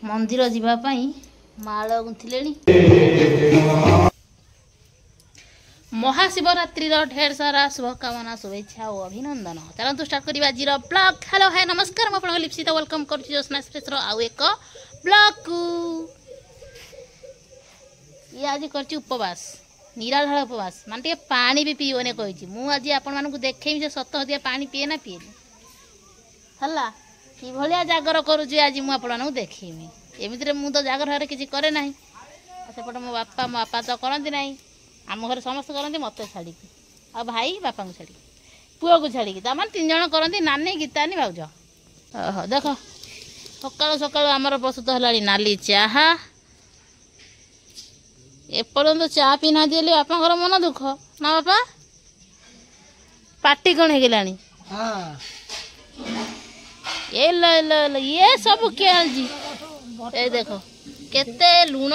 मंदिर जीवाई माल गुंथिले। महाशिवरात्रि ढेर सारा शुभकामना शुभेच्छा और अभिनंदन। चलतु स्टार्ट करवा आज ब्लॉग। हेलो हाय नमस्कार, मुझे लिप्सिता वेलकम करना एक्सप्रेस आउ एक ब्लॉग को। ये आज कर उपवास, निराधार उपवास माने पानी भी पीओने कही। मुझे आपण देखेबी जे सत हदिया पानी पीए ना पीए है कि भाया जागर करुचे। आज मुझे देखी एमती मु तो जागर किसी करे ना। सेपटे मो बापा तो करती ना। आम घर समस्त करती मत छाड़ी आ भाई बापा को छाड़ी पुओ को छाड़ी तमाम 3 जन करती। नानी गीतानी भाज ओह देख सका सका आमर प्रस्तुत है नाली चाहा। एपर्यंत चा पी ना दिले बापा घर मन दुख ना बापा पार्टी कौन हो गलानी। ये सब क्या देखो केते लुण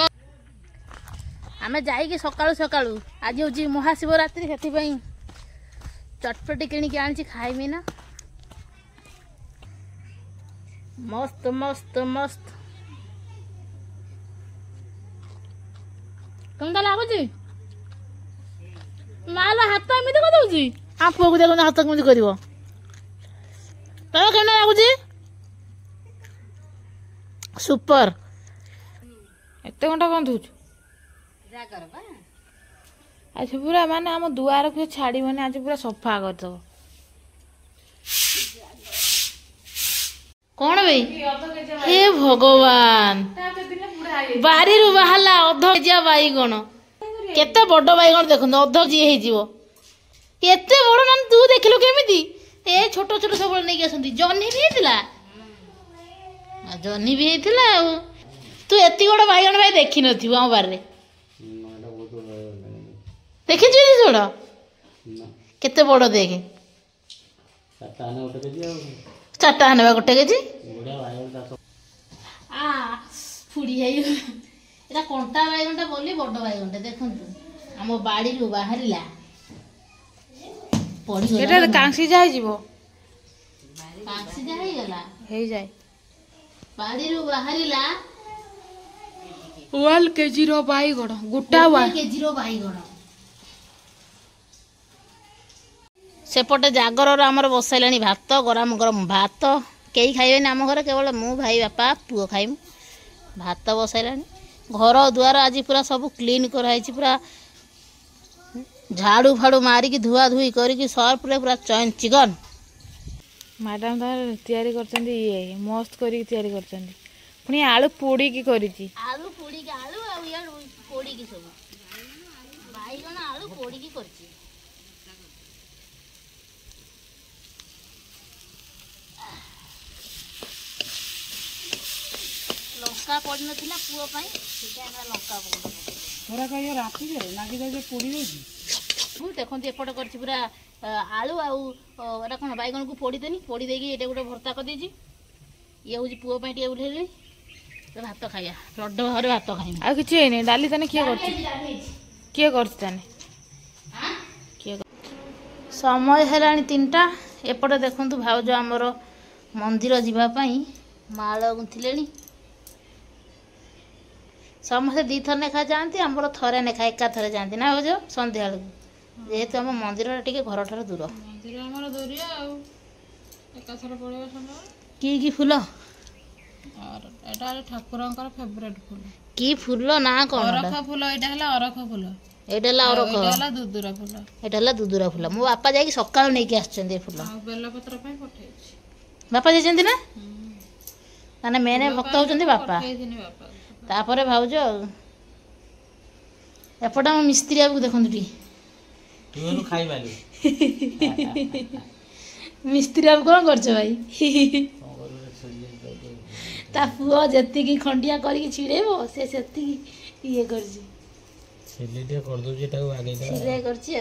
आमे जाइए सकाळु सकाळु। आज हूँ महाशिवरात्रि से चटपटी किणिकी आनी खाइमी ना। मस्त मस्त मस्त कंदा लगुच माल हाथ एमती कर आ पुआ को देख हाथ कमी कर केना लगुच सुपर। एत घंटा कौन दूच आज पूरा माने आम दुआर को छाड़ी आज पूरा सफा करदब। कौन भाई हे भगवान बारी रु बाहला अध केजिया बैगण केते बड़ बैगण देखो अध जी हो एते बड़ ना। तू देखिलु केमिति ए छोट छोट सब नहीं आसंती। जन्ही भी हेतिला जन्ही भी हेतिला। तू एति बड़ बैगण भाई देखि नथिबो हम बारे देखी छोड़ केते बड़ देखे चार्टा हाने गोटे केजी फुड़ी एटा कंटा बैगणटा बोली बड़ बैगणटा देखु आम बाड़ी बाहर कांसी जाए कांसी जा गला हे जाए बाड़ी बाहर 1 केजी रो बैगण गोटा 1 केजी रो बैगण। सेपटे जागर आमर बसैलानी भात गरम गरम भात कई खाइबे आम घर केवल मु भाई बापा पुओ खाइमु। भात बसैलानी घर दुआर आज पूरा सब क्लीन कराई पूरा झाड़ू फाड़ू मारिकी धुआ धुई करके सर्फ रे पूरा चैन चिकन मैडम तैयारी करछंदी। ये मस्त करी तैयारी करछंदी। पुनी आलू पोड़ी की करिची आलू पोड़ी के आलू आ या पोड़ी की सब बैगन आलू पोड़ी की करची। लंका पड़ नथिला पुओ पई सेटा हमरा लंका पड़ थोड़ा कहियो राती रे लागी जाय पोड़ी देजी। मु देखंती एपट करची पूरा आलू आ एटा कोन बैगन को पोड़ी देनी पोड़ी देगी एटा गोटे भर्ता कर देजी। ये हूँ पुओ पई टे उठेली भात खाइया लड्ड भाव भात खाइम आ किछि नै डाली तने किए करछि किए करछि तने किए समय हेलानी 3टा। एपटे देखंतु भाउज हमर मंदिर जीवाई माल गुंथिले। समस्ते 2 थर नेखा जाती आमर थरे नेखा एका थरे जाती ना भाउज संध्या जेहेतु आम मंदिर टे घर ठार दूर मंदिर हमर दूरिया आ एका थर पड़ियो समय की फूल और एटा ठाकुरंकर फेवरेट फूल की फूल ना कोन अरख फूल एटा हला अरख फूल एटा ला अरख एटा हला दुदुरा फूल एटा हला दुदुरा फूल। मो बापा जाई सकाळ नै के आछछन फूल आ बेल पत्र पई पठै छी बापा जाइछन ना माने मेने भक्त होचंदी बापा तापरे भाउज एपटा हम मिस्त्री बाबू देखंतु टी तू खाई बाली मिस्त्री बाबू कोन करछ भाई ता पुओ जति खंडिया करके छिड़ेबो से सेति ये करजी सेलिटे कर दो जे ताऊ आगे दे सिले करची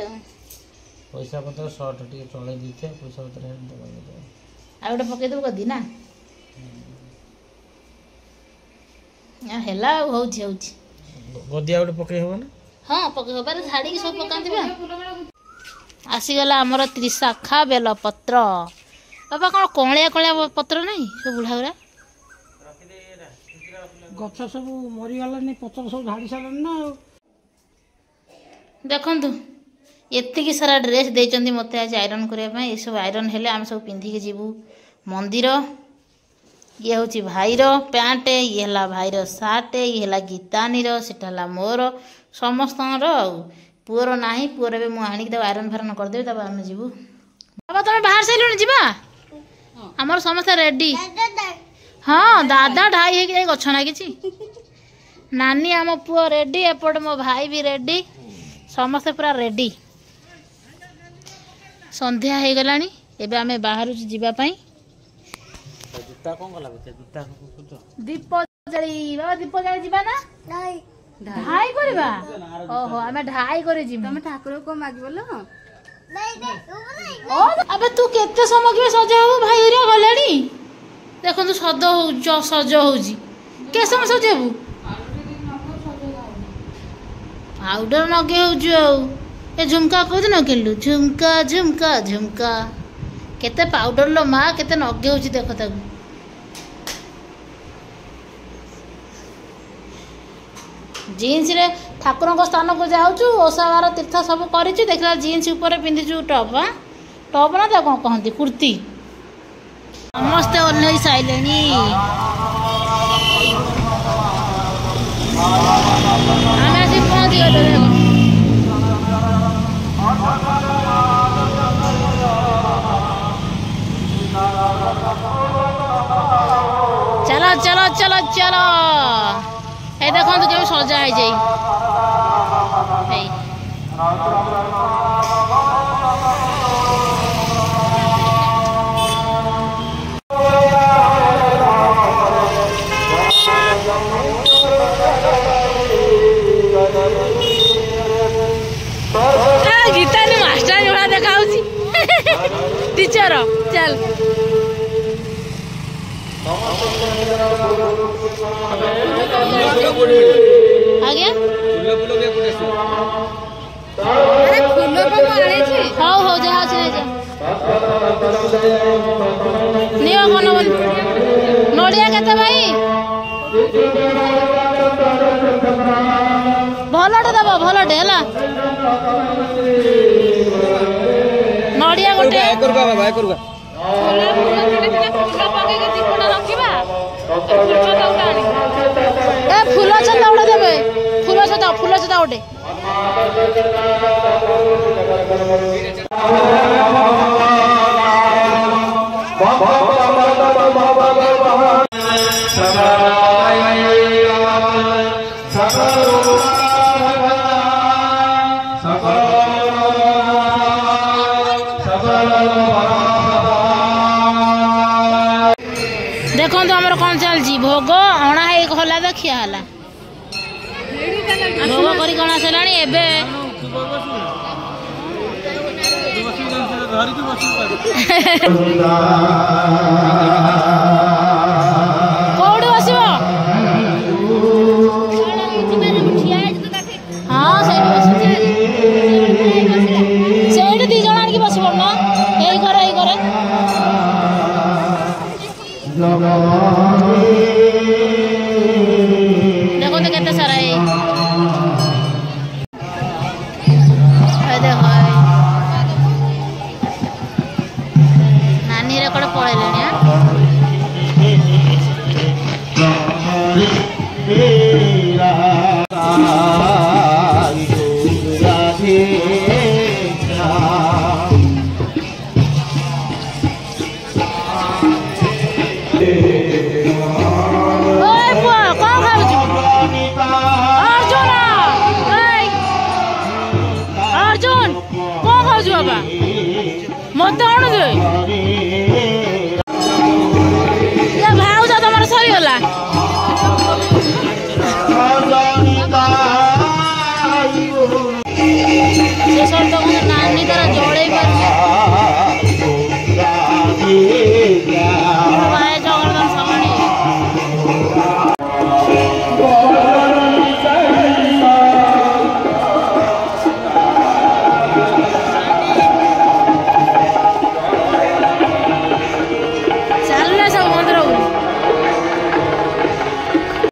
पैसा पत्र शॉर्ट टी चले दिथे पैसा पत्र हेन तो आ गोटे पके दो कदी ना आ हेला होउछि होउछि गदिया गोटे पके हो ना। हाँ पके होबार झाड़ी की सब पकांती बा आसीगला आमर त्रिशाखा बेलपत्र बाबा कौन कलिया कलिया पत्र नहीं सब बुढ़ा गुरा गछ सब मरीगलानी पतर सब झाड़ी सारे ना। देखु एतिकी सारा ड्रेस देइचंदी मते आज आयरन करने ये सब आयरन हेले आम सब पिंधिकी जीवु मंदिर। ये हूँ भाईर पैंट, ये है भाईर सार्ट, ये है गीतानीर, सेटा मोर समस्त पुअर ना पुअर भी मुझे आणिक आयरन फायरन करदेवी तब आम जीवु। बाबा तुम बाहर सारे जीवा आमर समस्त रेडी। हाँ दादा ढाई हो गछ नागी नानी आम पुओ रेडी एपट मो भाई भी रेडी समस्ते पूरा रेडी। संध्या हो गलानी एबे आमे बाहर जीवाई दीप जली बाबा दीप जली जीवा ना ढाई करबा। ओहो आमे ढाई करे जीव तमे ठाकुर को मागबलो। ओ अबे तू केते समय के सजा हो भाई ओरिया गलानी देखो तू सद हो सज होजी के समय सजेबू पाउडर नगे हो ए झुमका कौन नगेलु झुमका झुमका झुमका केते पाउडर लो माँ केते नगे हो देख ताकू जीन्स रे ठाकुर स्थान को जाऊँ ओषा बार तीर्थ सब कर देखला जीन्स ऊपर पिंधिचु टप टप ना कौन कहती कुर्ती समस्ते ओह्लई सारे आम आसी पहुँची गले। चलो चलो चलो चलो ये देखो तो केम सजा है जाई गीता ने मास्टर जोड़ा देखा टीचर चल आ गया हाँ हो जा नड़िया के भाई भलटे दब भलटे है नड़िया गोटे फूल छता उड़े देवे फूल छता उड़े देखो तो आमर कौन चलती भोग अणा है हला देखिया हला भोग करी कणा सलानी एबे कोड़ी बसबो हाँ से दी जन आनिक बस पड़ना यही करे देखो तो केते सारा है देखो नानी रे कड़े पड़े अर्जुन कौन खाऊ बाबा मत अणु दे भाव तुम सरीगला नानी तार जड़े पार